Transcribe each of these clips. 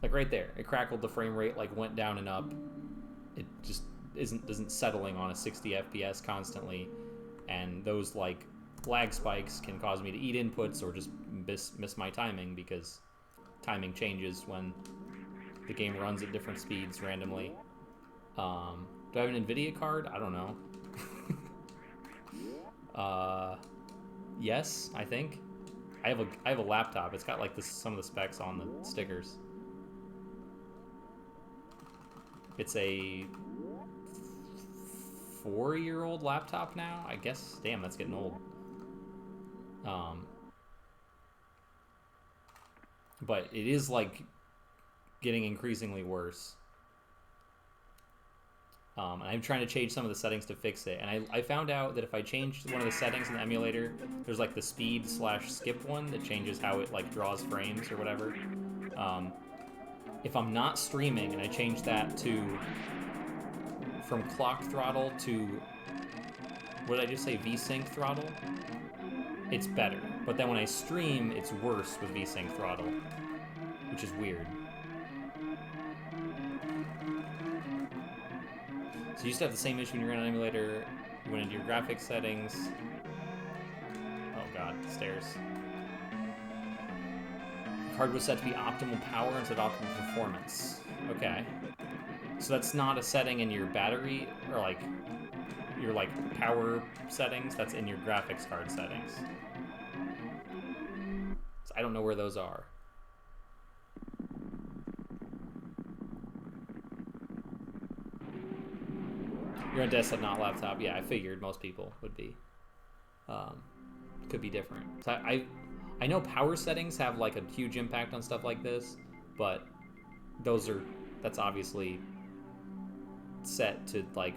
Like right there, it crackled. The frame rate like went down and up. It just isn't settling on a 60 FPS constantly, and those like lag spikes can cause me to eat inputs or just miss my timing because timing changes when the game runs at different speeds randomly. Do I have an NVIDIA card? I don't know. Yes, I think. I have a laptop. It's got like some of the specs on the stickers. It's a 4-year-old laptop now, I guess. Damn, that's getting old. But it is like getting increasingly worse. And I'm trying to change some of the settings to fix it. And I found out that if I change one of the settings in the emulator, there's like the speed/skip one that changes how it like draws frames or whatever. If I'm not streaming and I change that to from clock throttle to, what did I just say, VSync throttle, it's better. But then when I stream, it's worse with VSync throttle, which is weird. So you used to have the same issue when you ran an emulator. You went into your graphics settings. Oh god, stairs. The card was set to be optimal power instead of optimal performance. Okay. So that's not a setting in your battery or like your like power settings. That's in your graphics card settings. So I don't know where those are. You're on desktop, not laptop. Yeah, I figured most people would be. Could be different. So I know power settings have like a huge impact on stuff like this, but that's obviously set to like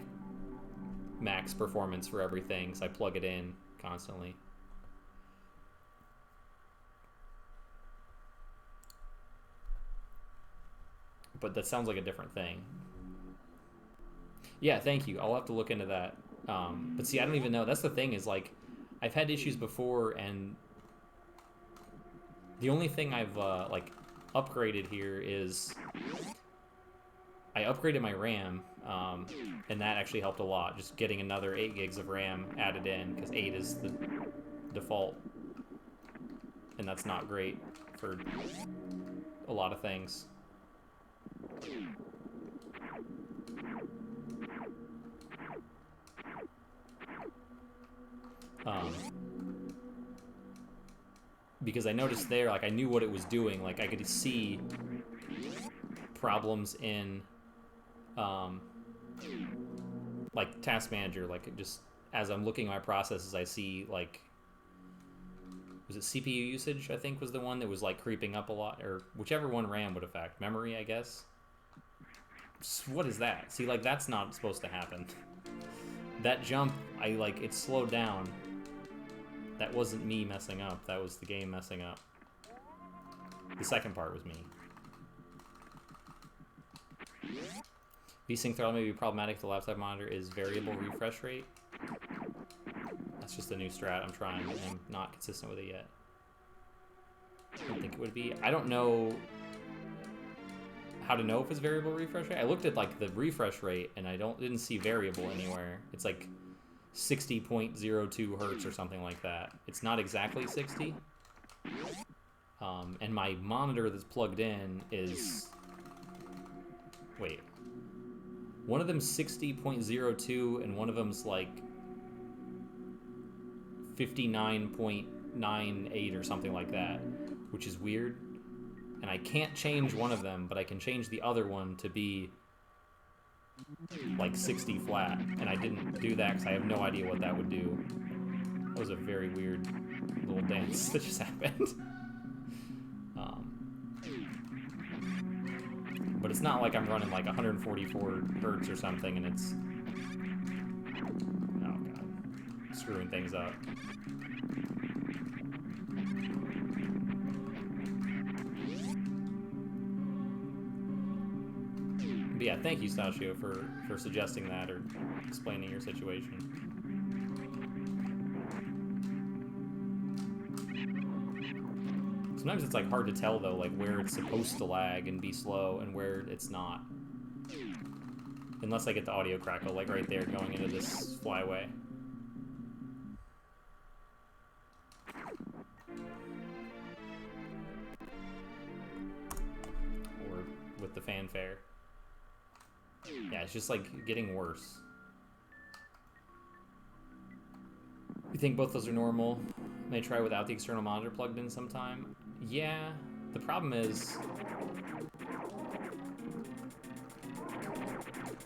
max performance for everything, so I plug it in constantly. But that sounds like a different thing. Yeah, thank you. I'll have to look into that. But see, I don't even know. That's the thing is like, I've had issues before, and the only thing I've like upgraded here is I upgraded my RAM, and that actually helped a lot. Just getting another 8 gigs of RAM added in, because 8 is the default, and that's not great for a lot of things. Because I noticed there, like I knew what it was doing. Like I could see problems in, like Task Manager. Like just as I'm looking at my processes, I see like, was it CPU usage? I think was the one that was like creeping up a lot, or whichever one RAM would affect. Memory, I guess. What is that? See, like that's not supposed to happen. That jump, it slowed down. That wasn't me messing up. That was the game messing up. The second part was me. VSync throttle may be problematic if the laptop monitor is variable refresh rate. That's just a new strat I'm trying, and I'm not consistent with it yet. I don't think it would be. I don't know how to know if it's variable refresh rate. I looked at like the refresh rate, and I didn't see variable anywhere. It's like 60.02 hertz or something like that. It's not exactly 60. And my monitor that's plugged in is... Wait. One of them's 60.02 and one of them's like 59.98 or something like that, which is weird. And I can't change one of them, but I can change the other one to be like 60 flat, and I didn't do that because I have no idea what that would do. That was a very weird little dance that just happened. But it's not like I'm running like 144 hertz or something, and it's... Oh god. Screwing things up. But yeah, thank you, Sashio, for suggesting that or explaining your situation. Sometimes it's like hard to tell though, like where it's supposed to lag and be slow and where it's not. Unless I get the audio crackle, like right there going into this flyway. Or with the fanfare. Yeah, it's just like getting worse. You think both those are normal? May try without the external monitor plugged in sometime. Yeah, the problem is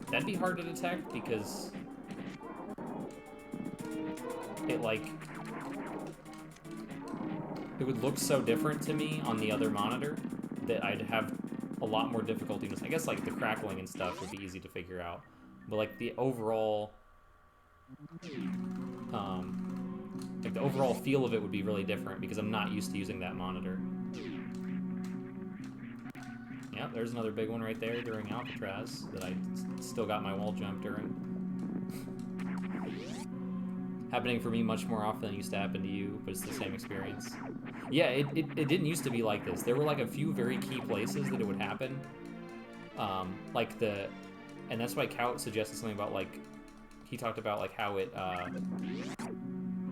that'd be hard to detect because it would look so different to me on the other monitor that I'd have a lot more difficulty. I guess like the crackling and stuff would be easy to figure out, but like the overall like the overall feel of it would be really different because I'm not used to using that monitor. Yeah, there's another big one right there during Alcatraz that I still got my wall jump during. Happening for me much more often than it used to happen to you, but it's the same experience. Yeah, it didn't used to be like this. There were like a few very key places that it would happen. And that's why Kaut suggested something about like, he talked about like how it,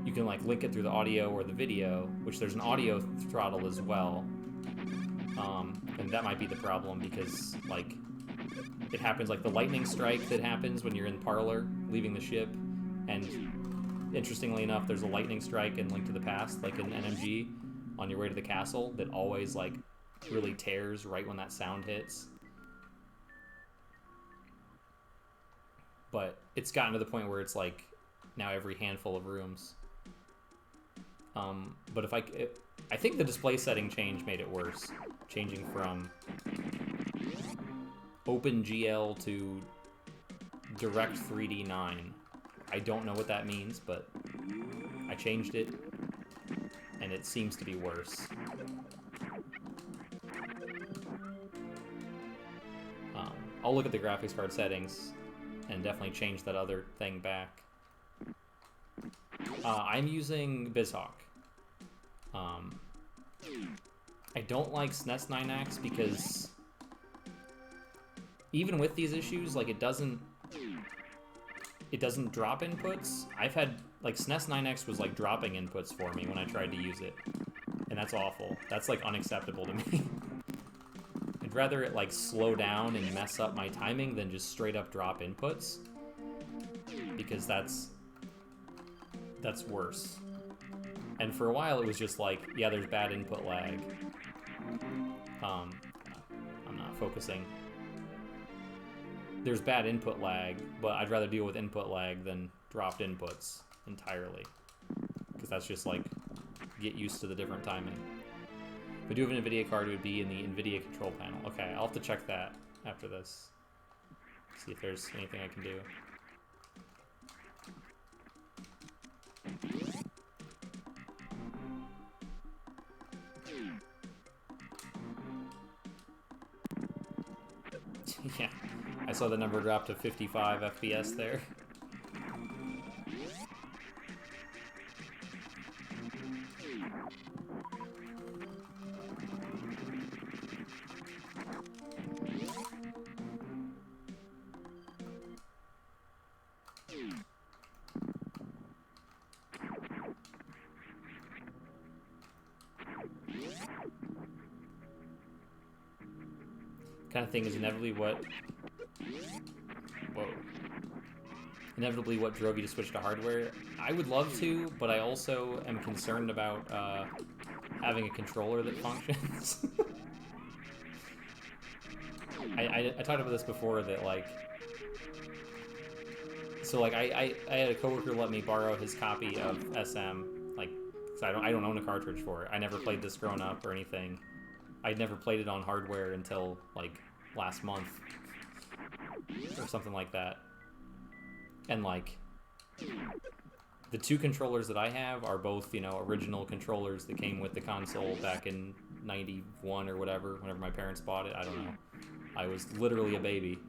you can like link it through the audio or the video, which there's an audio throttle as well. And that might be the problem because like it happens like the lightning strike that happens when you're in Parlor leaving the ship, and interestingly enough there's a lightning strike in Link to the Past like in NMG on your way to the castle that always like really tears right when that sound hits. But it's gotten to the point where it's like now every handful of rooms. But if I think the display setting change made it worse, changing from OpenGL to Direct 3D 9. I don't know what that means, but I changed it, and it seems to be worse. I'll look at the graphics card settings and definitely change that other thing back. I'm using BizHawk. I don't like SNES 9X because even with these issues, like it doesn't drop inputs. I've had like SNES 9X was like dropping inputs for me when I tried to use it, and that's awful. That's like unacceptable to me. I'd rather it like slow down and mess up my timing than just straight up drop inputs, because that's worse. And for a while it was just like, yeah, there's bad input lag. I'm not focusing. There's bad input lag, but I'd rather deal with input lag than dropped inputs entirely, because that's just like, get used to the different timing. If I do have an NVIDIA card, it would be in the NVIDIA control panel. Okay, I'll have to check that after this. See if there's anything I can do. Yeah, I saw the number drop to 55 FPS there. Kind of thing is inevitably what drove you to switch to hardware. I would love to, but I also am concerned about having a controller that functions. I talked about this before, that like, so like I had a coworker let me borrow his copy of SM, like, so I don't own a cartridge for it. I never played this growing up or anything. I'd never played it on hardware until like last month or something like that. And like, the two controllers that I have are both, you know, original controllers that came with the console back in 91 or whatever, whenever my parents bought it. I don't know. I was literally a baby.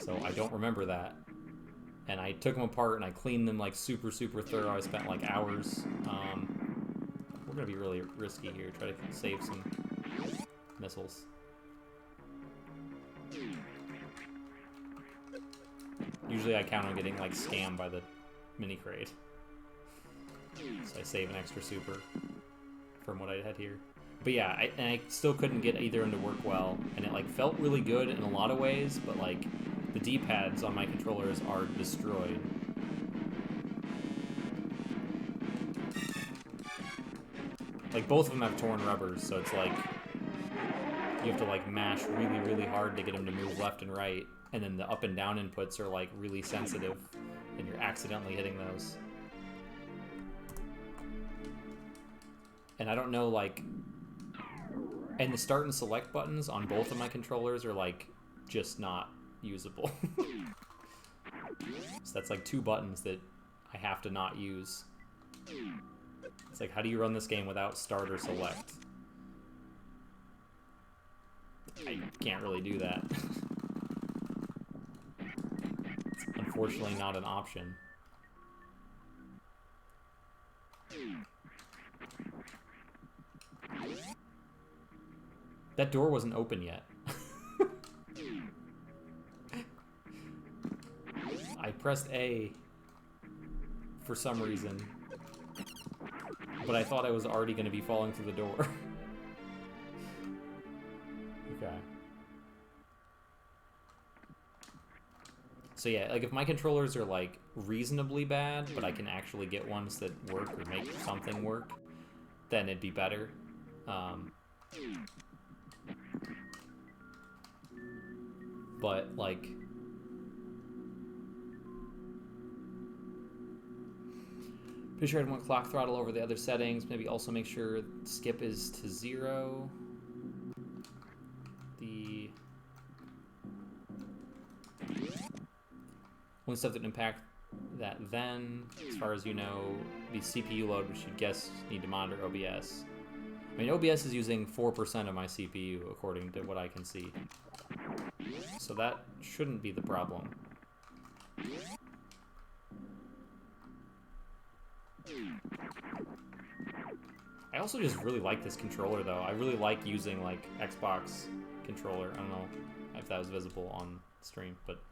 So I don't remember that. And I took them apart and I cleaned them like super, super thorough. I spent like hours gonna be really risky here. Try to save some missiles. Usually I count on getting like scammed by the mini crate. So I save an extra super from what I had here. But yeah, I still couldn't get either of them to work well, and it like felt really good in a lot of ways, but like the D-pads on my controllers are destroyed. Like both of them have torn rubbers, so it's like you have to like mash really, really hard to get them to move left and right, and then the up and down inputs are like really sensitive, and you're accidentally hitting those. And I don't know, like, and the start and select buttons on both of my controllers are like just not usable. So that's like 2 buttons that I have to not use. It's like, how do you run this game without start or select? I can't really do that. It's unfortunately not an option. That door wasn't open yet. I pressed A for some reason, but I thought I was already going to be falling through the door. Okay. So yeah, like if my controllers are like reasonably bad, but I can actually get ones that work or make something work, then it'd be better. But like, pretty sure I'd want clock throttle over the other settings. Maybe also make sure skip is to 0. The only stuff that impact that then, as far as you know, the CPU load, which you'd guess need to monitor OBS. I mean, OBS is using 4% of my CPU, according to what I can see. So that shouldn't be the problem. I also just really like this controller, though. I really like using, like, Xbox controller. I don't know if that was visible on stream, but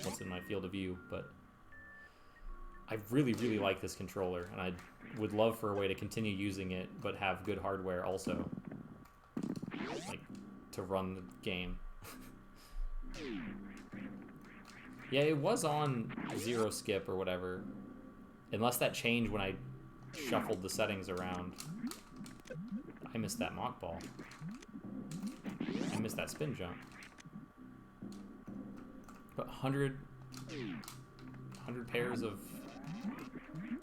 what's in my field of view, but I really, really like this controller, and I would love for a way to continue using it, but have good hardware also, like, to run the game. Yeah, it was on 0 skip or whatever, unless that changed when I shuffled the settings around. I missed that mock ball. I missed that spin jump. But 100 pairs of,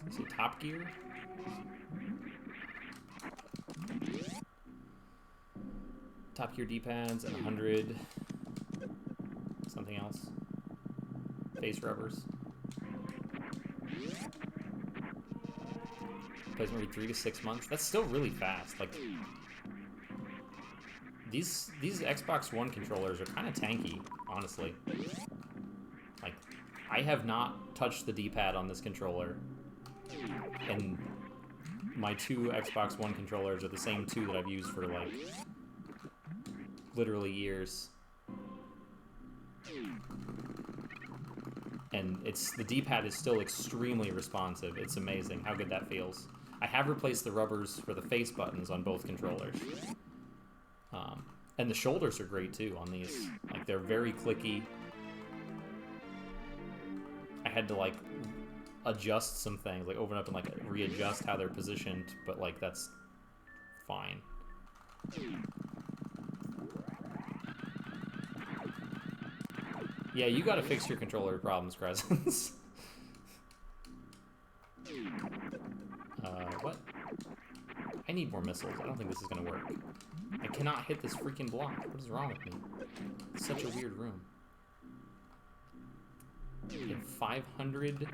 is it Top Gear? Top Gear D-pads and 100 something else. Face rubbers. Plays maybe 3 to 6 months. That's still really fast. Like, these Xbox One controllers are kind of tanky, honestly. Like, I have not touched the D-pad on this controller, and my 2 Xbox One controllers are the same 2 that I've used for, like, literally years. And the D-pad is still extremely responsive. It's amazing how good that feels. I have replaced the rubbers for the face buttons on both controllers. And the shoulders are great too on these. Like, they're very clicky. I had to like adjust some things, like open up and like readjust how they're positioned, but like that's fine. Yeah, you gotta fix your controller problems, Crescents. What? I need more missiles. I don't think this is gonna work. I cannot hit this freaking block. What is wrong with me? It's such a weird room. We have 500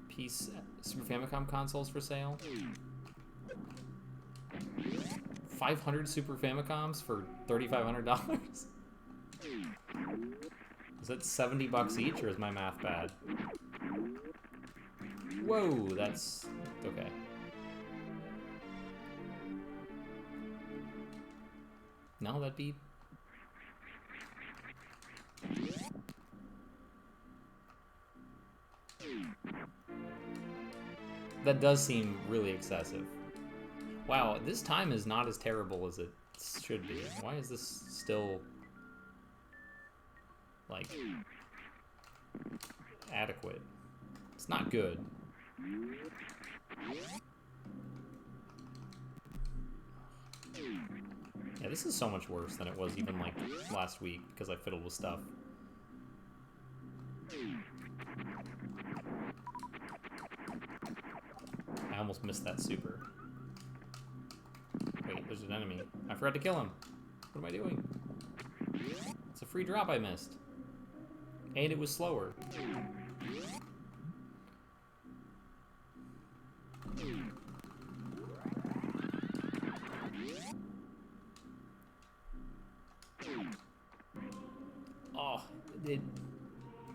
piece Super Famicom consoles for sale. 500 Super Famicoms for $3,500? Is that 70 bucks each, or is my math bad? Whoa, that's okay. No, that'd be... That does seem really excessive. Wow, this time is not as terrible as it should be. Why is this still... like... adequate? It's not good. Yeah, this is so much worse than it was even, like, last week, because I fiddled with stuff. I almost missed that super. Wait, there's an enemy. I forgot to kill him. What am I doing? It's a free drop I missed. And it was slower. Oh,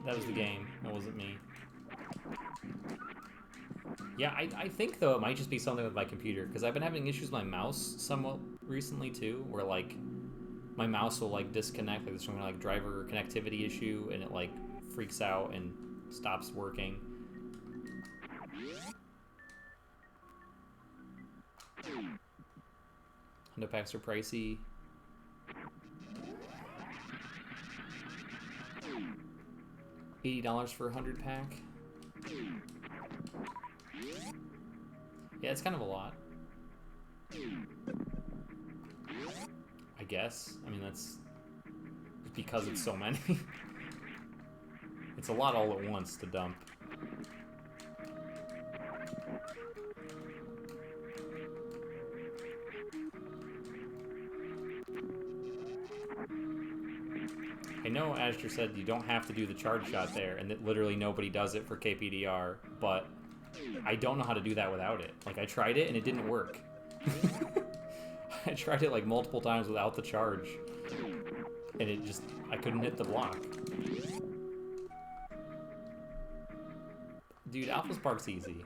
that was the game. That wasn't me. Yeah, I think, though, it might just be something with my computer, because I've been having issues with my mouse somewhat recently, too, where, like, my mouse will, like, disconnect, like, there's some kind of, like, driver connectivity issue, and it, like, freaks out and stops working. Hundo packs are pricey. $80 for a 100 pack. Yeah, it's kind of a lot. I guess. I mean, that's because it's so many. It's a lot all at once to dump. I know Azure said you don't have to do the charge shot there, and that literally nobody does it for KPDR, but I don't know how to do that without it. Like, I tried it and it didn't work. I tried it like multiple times without the charge, and it just, I couldn't hit the block. Dude, Alpha Spark's easy.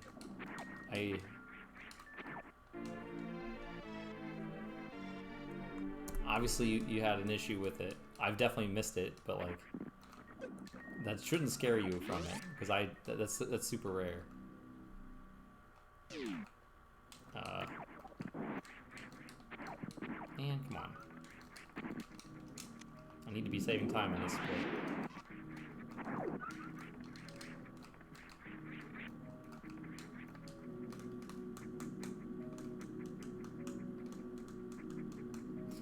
Obviously you had an issue with it. I've definitely missed it, but like, that shouldn't scare you from it, because that's super rare. Man, come on. I need to be saving time in this split.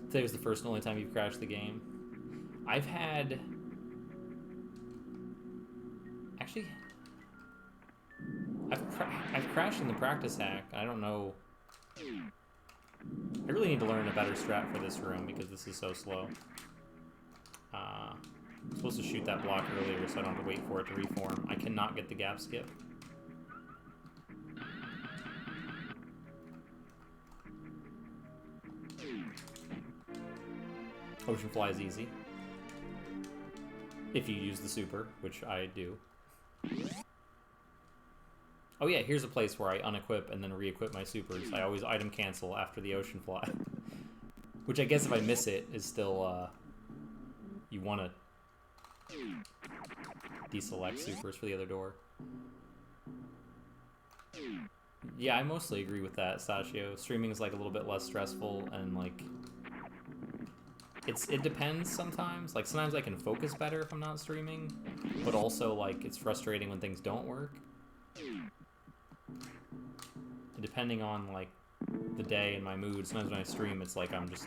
Today was the first and only time you've crashed the game. I've had... Actually... I've crashed in the practice hack. I don't know... I really need to learn a better strat for this room because this is so slow. I'm supposed to shoot that block earlier so I don't have to wait for it to reform. I cannot get the gap skip. Ocean Fly is easy. If you use the super, which I do. Oh yeah, here's a place where I unequip and then re-equip my supers. I always item cancel after the Ocean Fly. Which I guess if I miss it is still, you want to deselect supers for the other door. Yeah, I mostly agree with that, Sachio. Streaming is like a little bit less stressful and like... It depends sometimes. Like, sometimes I can focus better if I'm not streaming, but also, like, it's frustrating when things don't work. Depending on, like, the day and my mood, sometimes when I stream, it's like I'm just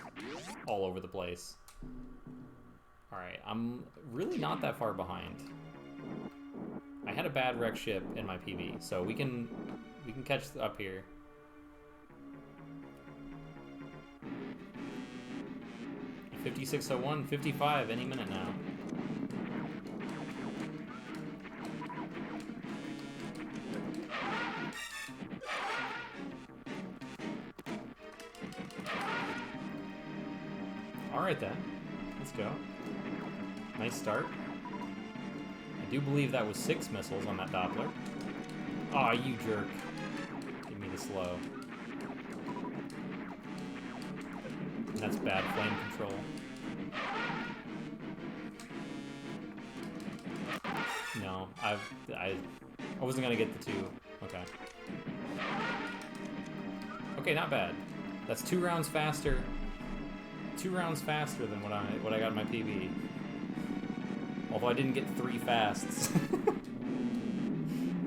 all over the place. Alright, I'm really not that far behind. I had a bad wreck ship in my PB, so we can catch up here. $56.01, 55 any minute now. Alright then, let's go. Nice start. I do believe that was 6 missiles on that Doppler. Aw, you jerk. Give me the slow. That's bad flame control. No, I wasn't gonna get the 2. Okay. Okay, not bad. That's 2 rounds faster. 2 rounds faster than what I got in my PB. Although I didn't get 3 fasts.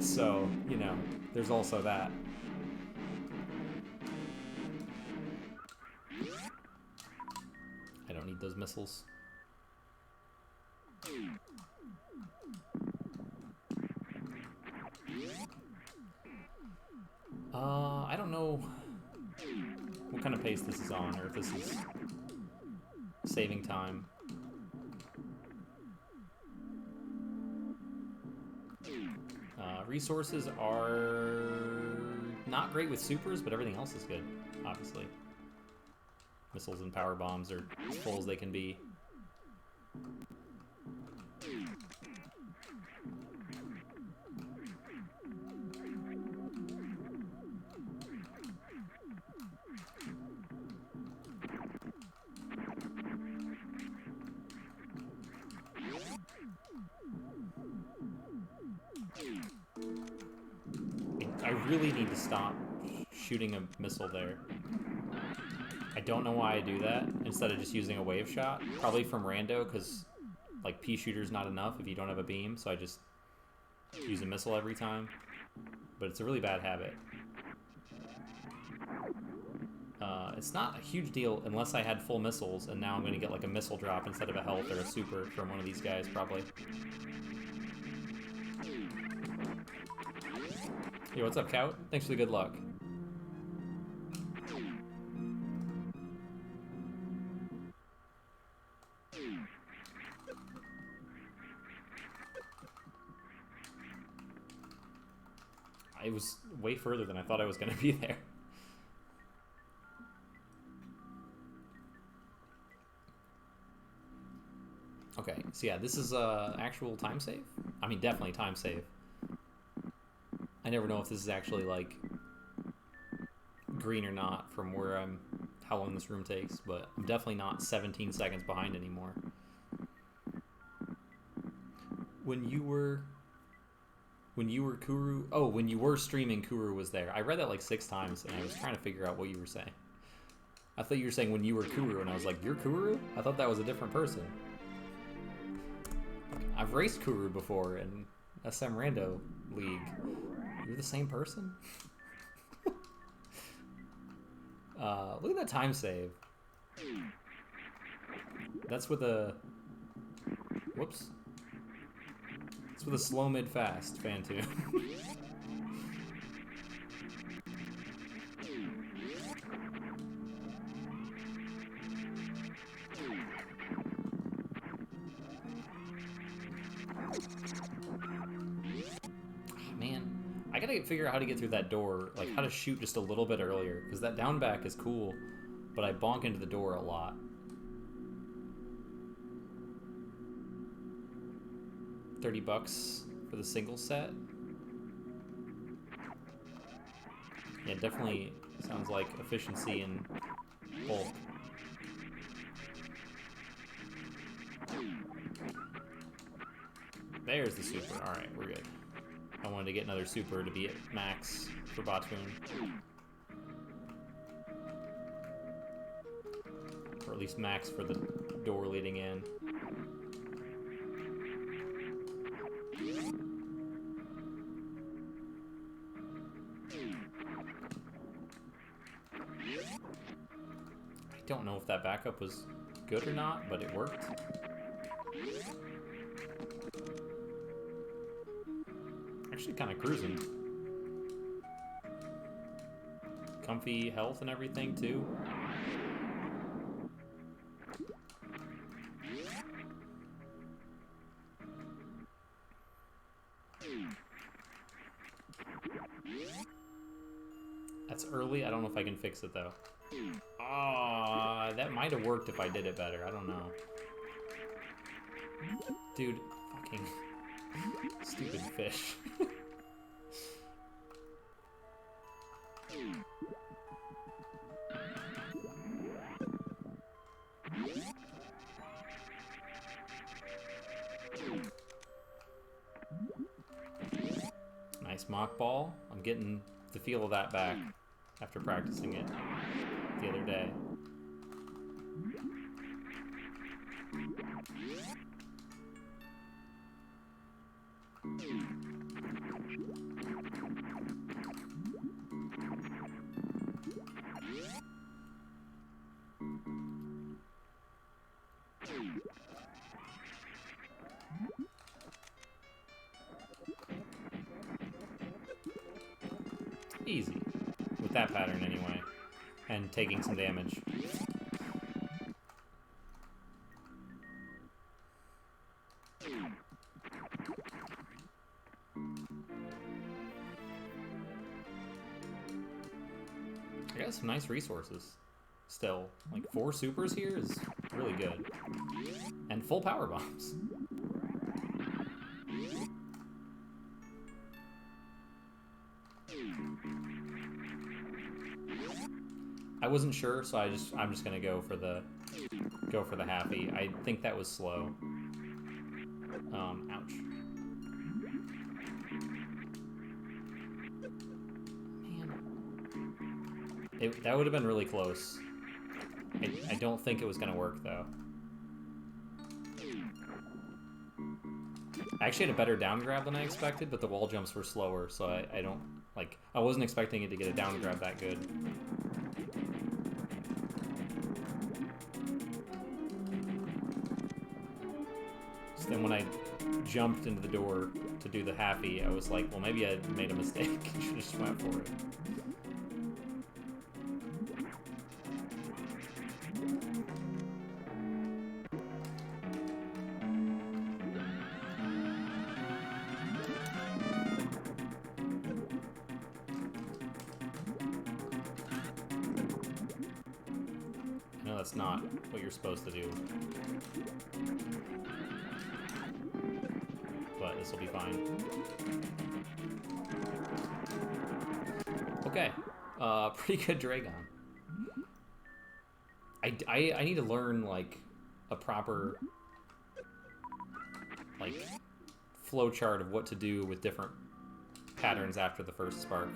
So, you know, there's also that. I don't need those missiles. I don't know what kind of pace this is on, or if this is saving time. Resources are not great with supers, but everything else is good, obviously. Missiles and power bombs are as full as they can be. I really need to stop shooting a missile there. I don't know why I do that instead of just using a wave shot. Probably from rando, because like pea shooter's not enough if you don't have a beam, so I just use a missile every time. But it's a really bad habit. It's not a huge deal unless I had full missiles, and now I'm going to get like a missile drop instead of a health or a super from one of these guys, probably. Hey, what's up, Cout? Thanks for the good luck. It was way further than I thought I was going to be there. Okay, so yeah, this is actual time save. I mean, definitely time save. I never know if this is actually like green or not from where I'm, how long this room takes, but I'm definitely not 17 seconds behind anymore. When you were Kuru, oh, when you were streaming, Kuru was there. I read that like 6 times, and I was trying to figure out what you were saying. I thought you were saying when you were Kuru, and I was like, you're Kuru? I thought that was a different person. I've raced Kuru before in SM Rando League. You're the same person? Look at that time save. That's with a... Whoops. It's with a slow mid-fast fan tune. I gotta figure out how to get through that door, like how to shoot just a little bit earlier, because that down back is cool, but I bonk into the door a lot. $30 for the single set. Yeah, definitely sounds like efficiency and bulk. There's the super. Alright, we're good. I wanted to get another super to be at max for Batoon. Or at least max for the door leading in. I don't know if that backup was good or not, but it worked. Actually kind of cruising. Comfy health and everything too. That's early. I don't know if I can fix it though. That might have worked if I did it better. I don't know. Dude, fucking stupid fish. Smock Ball. I'm getting the feel of that back after practicing it the other day. Easy. With that pattern anyway. And taking some damage. I got some nice resources. Still. Like 4 supers here is really good. And full power bombs. I wasn't sure, so I'm just gonna go for the happy. I think that was slow. Ouch. Man. That would have been really close. I don't think it was gonna work though. I actually had a better down grab than I expected, but the wall jumps were slower, so I don't like. I wasn't expecting it to get a down grab that good. So then when I jumped into the door to do the happy, I was like, well, maybe I made a mistake. I should have just went for it. That's not what you're supposed to do. But this will be fine. Okay. Pretty good Dragon. I need to learn, like, a proper, like, flowchart of what to do with different patterns after the first spark.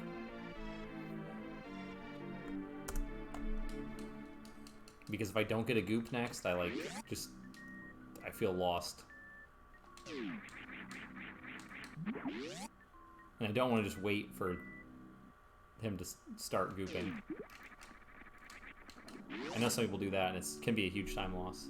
Because if I don't get a goop next, I feel lost. And I don't want to just wait for him to start gooping. I know some people do that, and it can be a huge time loss.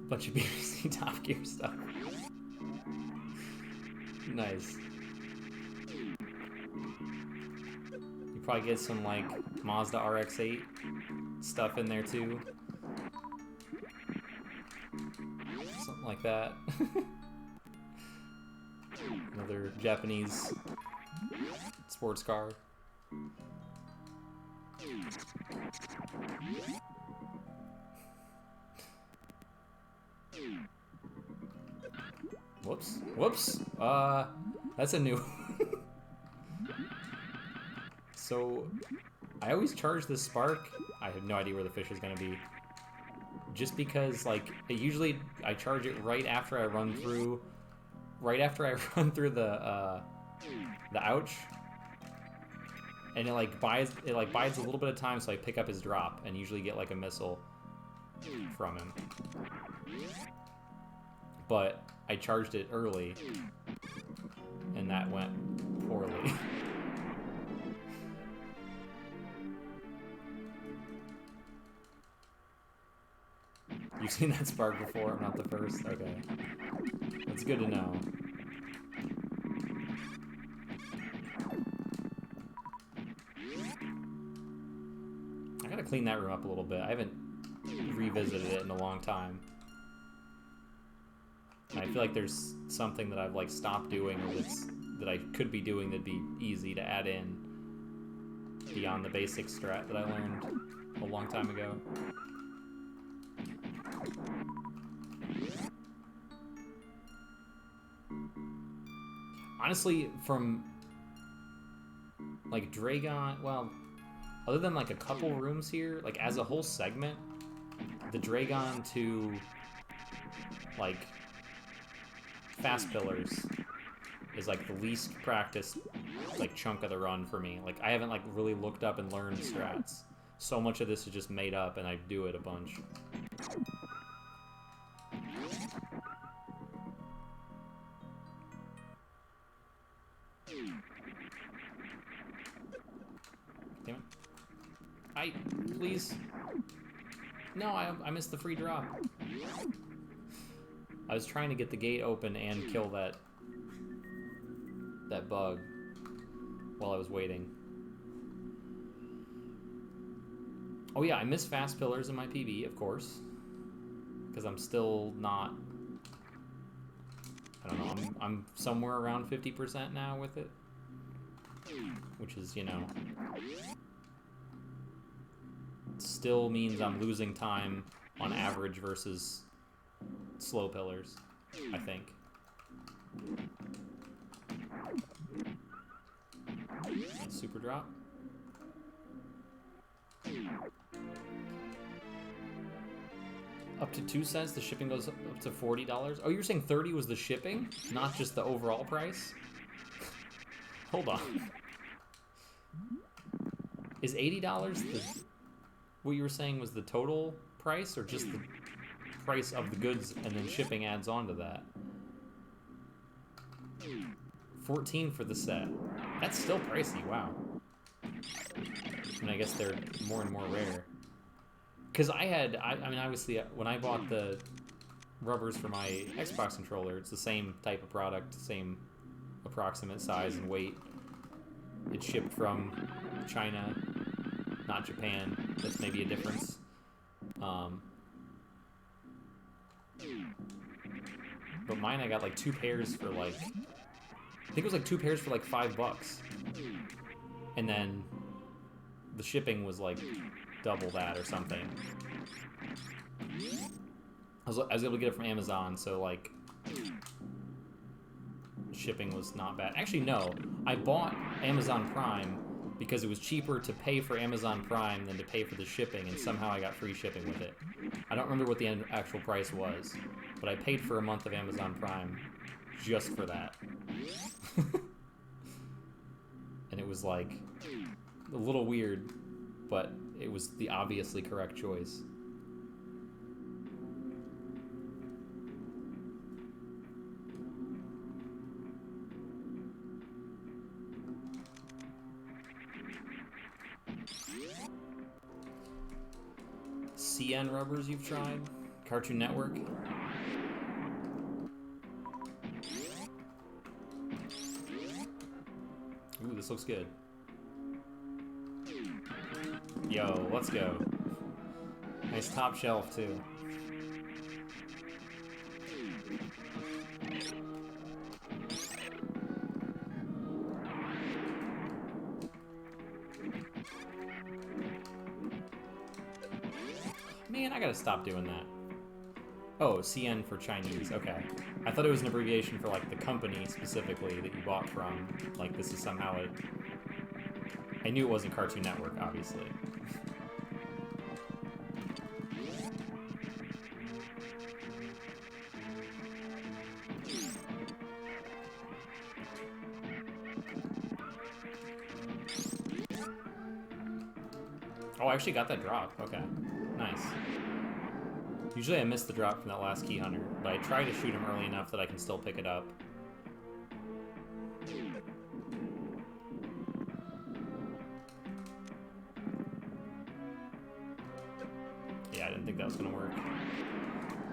Bunch of BBC Top Gear stuff. Nice. You probably get some, like, Mazda RX-8 stuff in there, too. Something like that. Another Japanese sports car. Whoops. Whoops. That's a new... So, I always charge this spark. I have no idea where the fish is going to be. Just because, like, usually I charge it right after I run through... Right after I run through the ouch. And it buys a little bit of time, so I pick up his drop and usually get, like, a missile from him. But I charged it early, and that went poorly. You've seen that spark before? I'm not the first? Okay. That's good to know. I gotta clean that room up a little bit. I haven't revisited it in a long time. And I feel like there's something that I've, like, stopped doing, or that I could be doing that'd be easy to add in beyond the basic strat that I learned a long time ago. Honestly, from like Dragon, well, other than like a couple rooms here, like as a whole segment, the Dragon to like Fast Pillars is like the least practiced like chunk of the run for me. Like I haven't like really looked up and learned strats. So much of this is just made up and I do it a bunch. Damn it. Please. No, I missed the free drop. I was trying to get the gate open and kill that bug while I was waiting. Oh yeah, I missed Fast Pillars in my PB, of course. Because I'm still not... I don't know, I'm somewhere around 50% now with it. Which is, you know... still means I'm losing time on average versus slow pillars, I think. Nice super drop. Up to 2 cents, the shipping goes up to $40. Oh, you're saying 30 was the shipping, not just the overall price? Hold on. Is $80 the... what you were saying was the total price, or just the price of the goods and then shipping adds on to that? 14 for the set. That's still pricey, wow. And I guess they're more and more rare. Because I mean, obviously, when I bought the rubbers for my Xbox controller, it's the same type of product, same approximate size and weight. It's shipped from China, not Japan. That's maybe a difference. But mine, I got like 2 pairs for like... I think it was like 2 pairs for like $5. And then the shipping was like double that or something. I was able to get it from Amazon, so like shipping was not bad. Actually, no. I bought Amazon Prime because it was cheaper to pay for Amazon Prime than to pay for the shipping, and somehow I got free shipping with it. I don't remember what the actual price was, but I paid for a month of Amazon Prime just for that. And it was like a little weird, but it was the obviously correct choice. CN rubbers you've tried? Cartoon Network? Ooh, this looks good. Yo, let's go. Nice top shelf, too. Man, I gotta stop doing that. Oh, CN for Chinese, okay. I thought it was an abbreviation for, like, the company specifically that you bought from. Like, this is somehow a... I knew it wasn't Cartoon Network, obviously. Oh, I actually got that drop. Okay. Nice. Usually I miss the drop from that last Key Hunter, but I try to shoot him early enough that I can still pick it up. Yeah, I didn't think that was gonna work.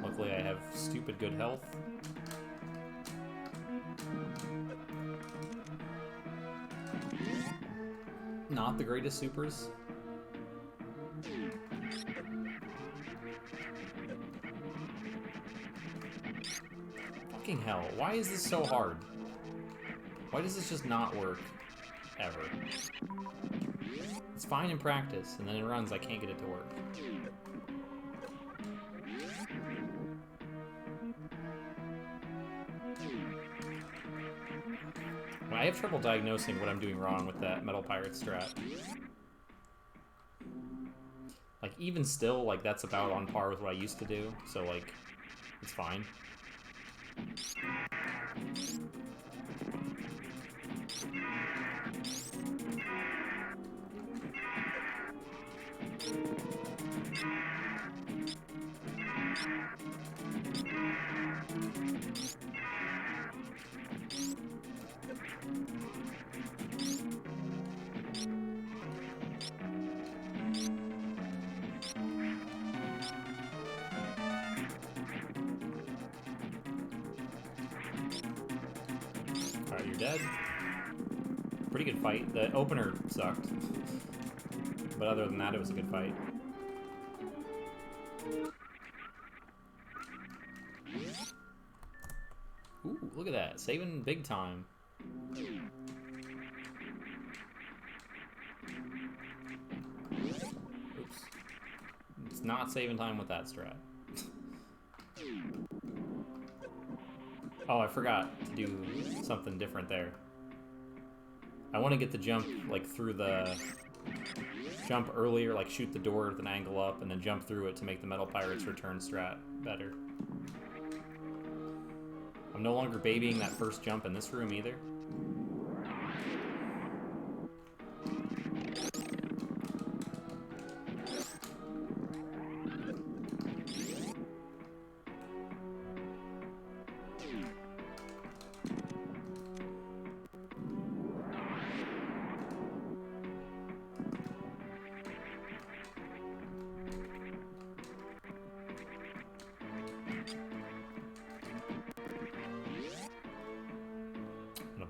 Luckily I have stupid good health. Not the greatest supers. Fucking hell, why is this so hard? Why does this just not work? Ever. It's fine in practice, and then in runs I can't get it to work. I have trouble diagnosing what I'm doing wrong with that Metal Pirate strat. Like, even still, like, that's about on par with what I used to do, so, like, it's fine. Alright, you're dead. Pretty good fight. The opener sucked. But other than that, it was a good fight. Ooh, look at that. Saving big time. Oops. It's not saving time with that strat. Oh, I forgot to do something different there. I want to get the jump, like, through the... Jump earlier, like, shoot the door with an angle up, and then jump through it to make the Metal Pirates return strat better. I'm no longer babying that first jump in this room either.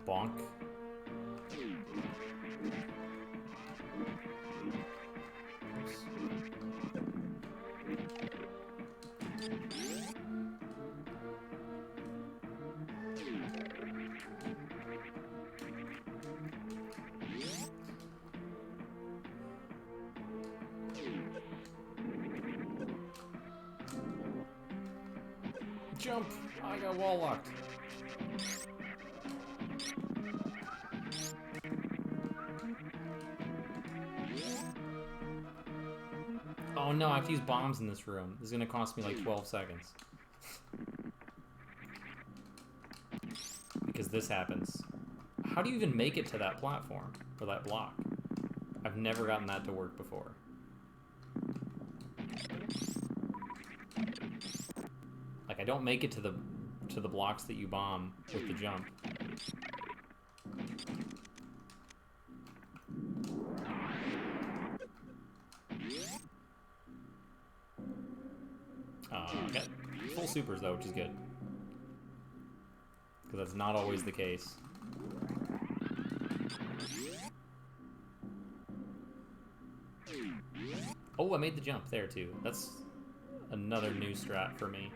Bonk. Oops. Jump! I got wall locked. Oh no, I have to use bombs in this room. This is gonna cost me like 12 seconds. Because this happens. How do you even make it to that platform? Or that block? I've never gotten that to work before. Like, I don't make it to the blocks that you bomb with the jump. Okay. Full supers though, which is good. Because that's not always the case. Oh, I made the jump there too. That's another new strat for me.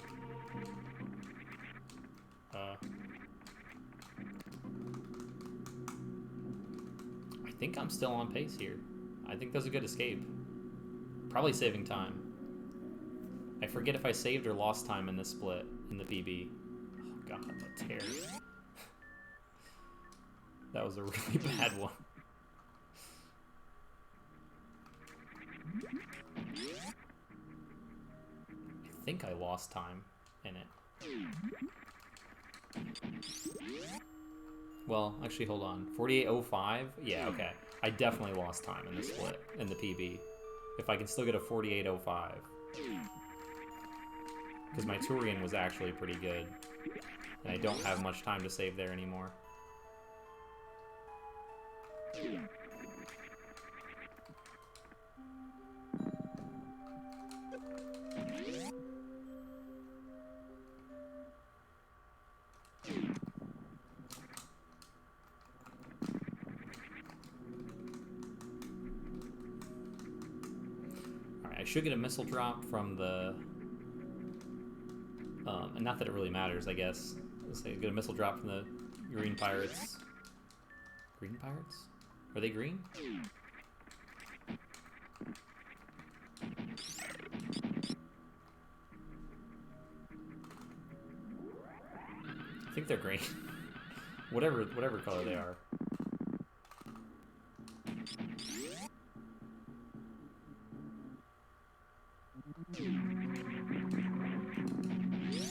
I think I'm still on pace here. I think that's a good escape. Probably saving time. I forget if I saved or lost time in this split, in the PB. Oh god, that tear. That was a really bad one. I think I lost time in it. Well, actually, hold on. 48.05? Yeah, okay. I definitely lost time in the split, in the PB. If I can still get a 48.05. Because my Turian was actually pretty good. And I don't have much time to save there anymore. Alright, I should get a missile drop from the... and not that it really matters, I guess. Let's say get a missile drop from the green pirates. Green pirates? Are they green? I think they're green. Whatever color they are.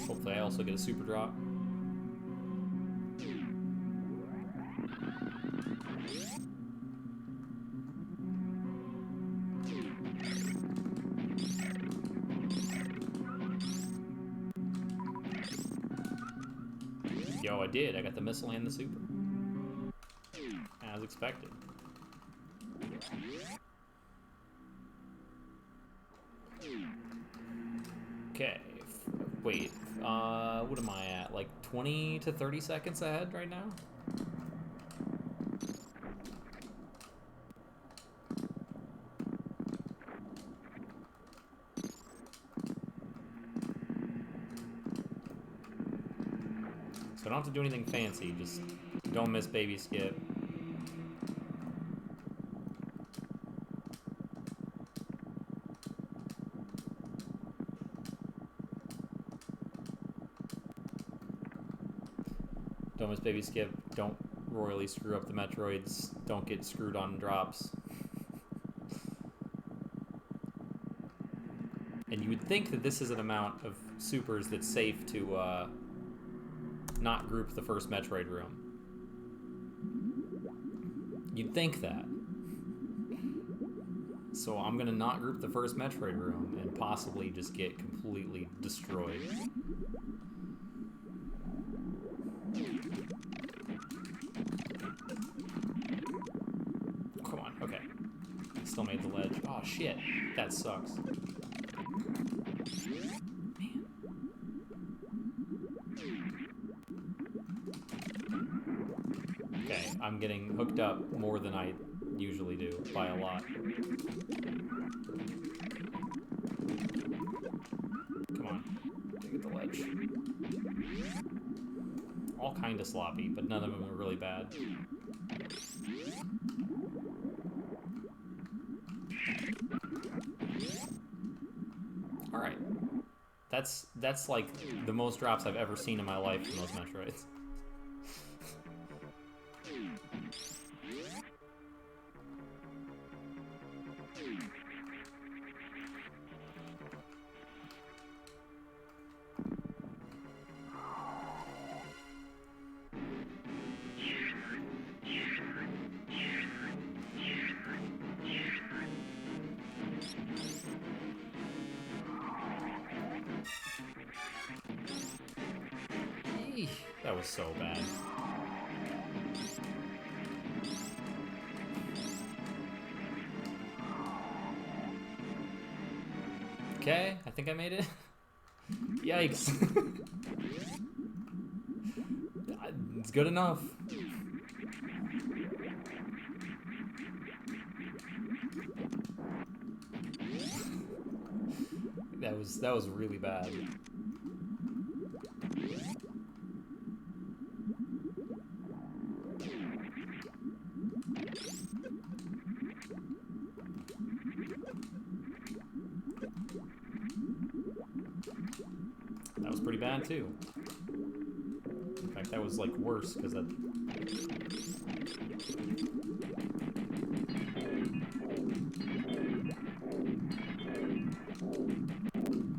Hopefully I also get a super drop. Yo, I did. I got the missile and the super. As expected. Okay. Wait. What am I at? Like 20 to 30 seconds ahead right now? So I don't have to do anything fancy, just don't miss baby skip. Don't miss baby skip, don't royally screw up the Metroids, don't get screwed on drops. And you would think that this is an amount of supers that's safe to not group the first Metroid room. You'd think that. So I'm gonna not group the first Metroid room and possibly just get completely destroyed. Come on, okay. Still made the ledge. Oh shit, that sucks. Okay, I'm getting hooked up more than I usually do, by a lot. Come on, to get the ledge. All kind of sloppy, but none of them are really bad. Alright. That's like the most drops I've ever seen in my life from those Metroids. That was so bad. Okay, I think I made it. Yikes. It's good enough. That was really bad. That was pretty bad too. In fact, that was like worse because that.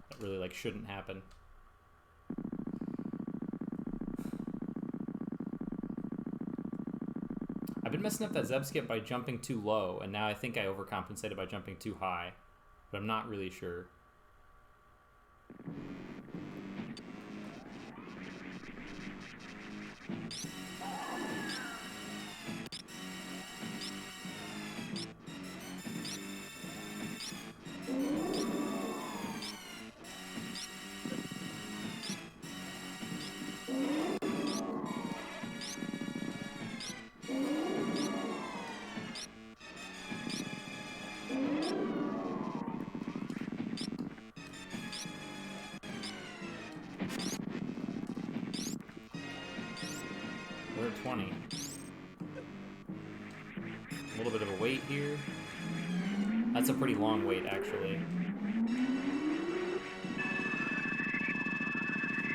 That really like shouldn't happen. I've been messing up that Zeb skip by jumping too low, and now I think I overcompensated by jumping too high, but I'm not really sure. We're at 20. A little bit of a wait here. That's a pretty long wait, actually.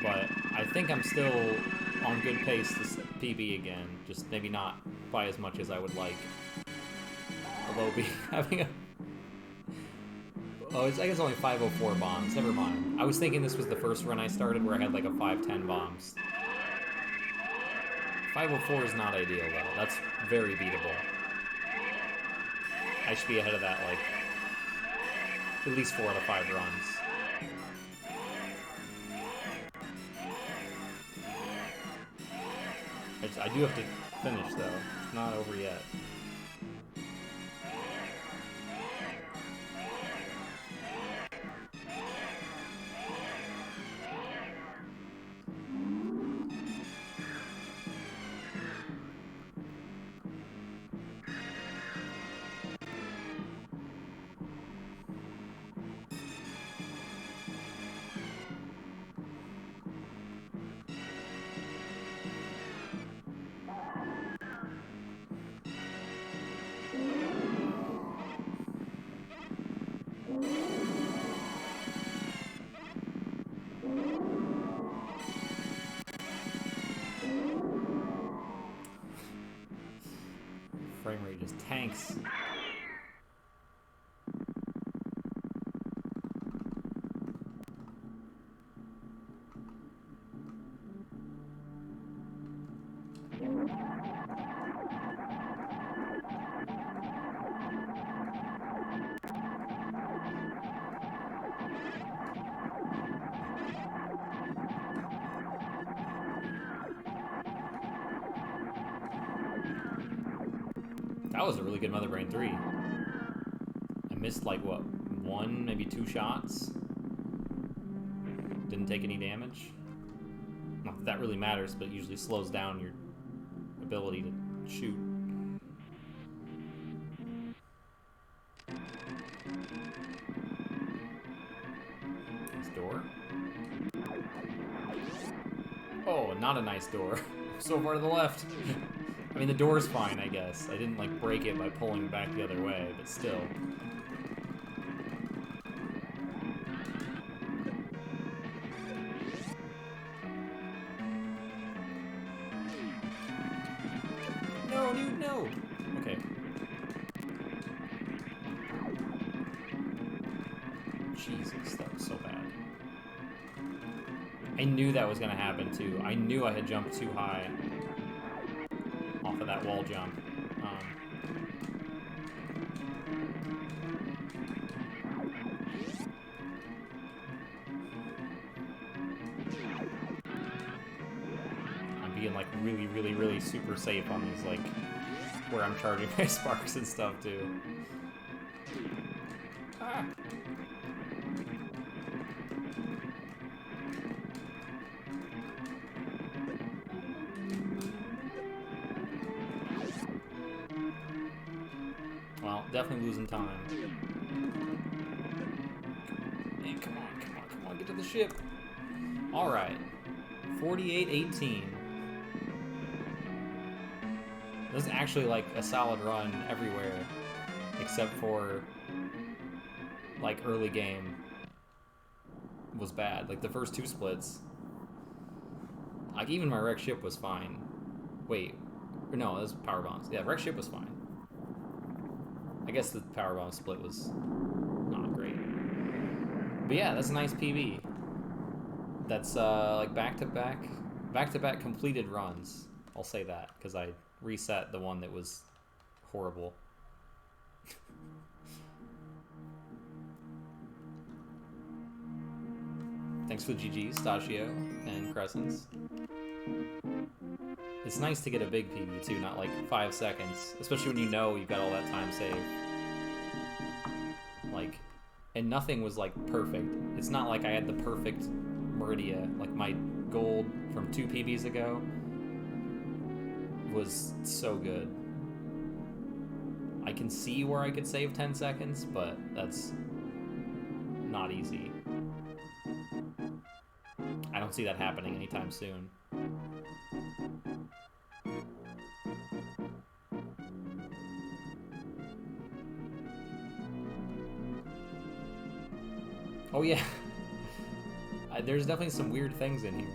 But I think I'm still on good pace to PB again. Just maybe not by as much as I would like. Although having a... Oh, it's, I guess only 504 bombs. Never mind. I was thinking this was the first run I started where I had like a 510 bombs. 504 is not ideal though. That's very beatable. I should be ahead of that like at least 4 out of 5 runs. I do have to finish though. It's not over yet. Frame rate just tanks. That was a really good Mother Brain 3. I missed like, what, 1, maybe 2 shots? Didn't take any damage? Not that that really matters, but it usually slows down your ability to shoot. Nice door. Oh, not a nice door. So far to the left. I mean, the door's fine, I guess. I didn't, like, break it by pulling back the other way, but still. No, dude, no! Okay. Jesus, that was so bad. I knew that was gonna happen, too. I knew I had jumped too high off of that wall jump. I'm being like really super safe on these, like, where I'm charging my sparks and stuff too. Ah. Well, definitely losing time. Man, come on, get to the ship. Alright. 48-18. This is actually like a solid run everywhere, except for like early game was bad. Like the first 2 splits, like even my wreck ship was fine. Wait, no, it was power bombs. Yeah, wreck ship was fine. I guess the power bomb split was not great. But yeah, that's a nice PB. That's like back-to-back completed runs. I'll say that because I reset the one that was horrible. Thanks for the GGs, Stachio and Crescents. It's nice to get a big PB too, not like 5 seconds, especially when you know you've got all that time saved. Like, and nothing was like perfect. It's not like I had the perfect Meridia. Like my gold from 2 PBs ago was so good. I can see where I could save 10 seconds, but that's not easy. I don't see that happening anytime soon. Oh yeah. There's definitely some weird things in here.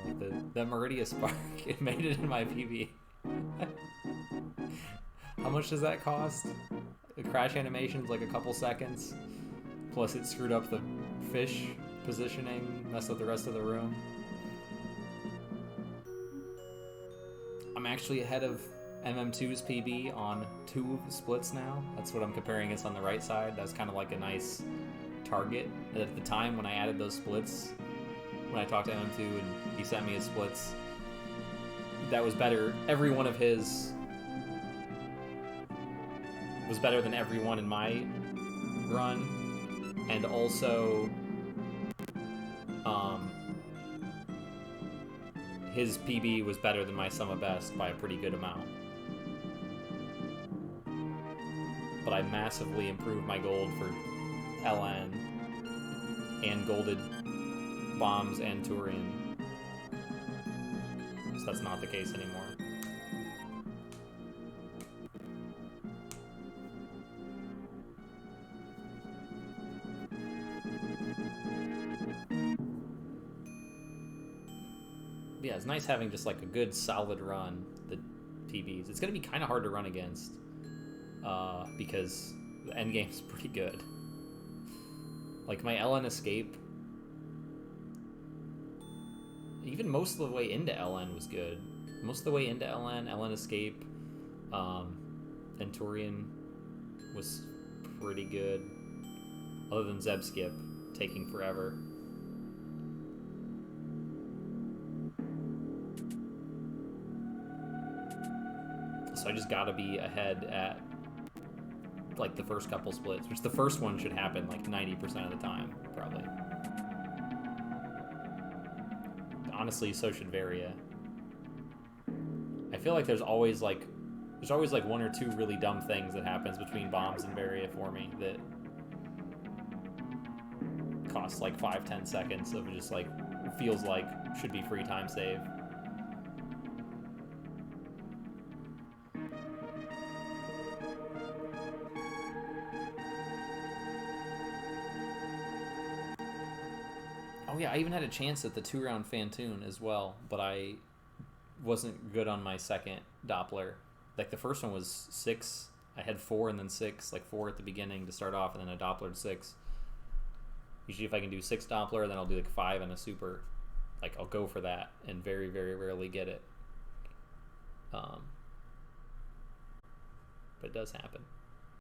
The Meridia Spark, it made it in my PB. How much does that cost? The crash animation's like a couple seconds. Plus it screwed up the fish positioning, messed up the rest of the room. I'm actually ahead of MM2's PB on 2 splits now. That's what I'm comparing against on the right side. That's kind of like a nice target. At the time when I added those splits, when I talked to MM2 and he sent me his splits, that was better. Every one of his was better than every one in my run. And also, his PB was better than my sum of best by a pretty good amount. But I massively improved my gold for LN and golded bombs and Turian. So that's not the case anymore. Yeah, it's nice having just like a good solid run, the PBs. It's going to be kind of hard to run against because the endgame's pretty good. Like my LN escape, even most of the way into LN was good. Most of the way into LN escape, and Turian was pretty good. Other than Zeb skip taking forever. So I just gotta be ahead at like the first couple splits, which the first one should happen like 90% of the time, probably. Honestly, so should Varia. I feel like there's always like 1 or 2 really dumb things that happens between bombs and Varia for me that costs like 5-10 seconds of just like feels like should be free time save. Oh yeah, I even had a chance at the 2-round Fantoon as well, but I wasn't good on my second Doppler. Like the first one was 6. I had 4 and then 6, like 4 at the beginning to start off, and then I Dopplered 6. Usually if I can do 6 Doppler, then I'll do like 5 and a super. Like I'll go for that and very, very rarely get it. But it does happen.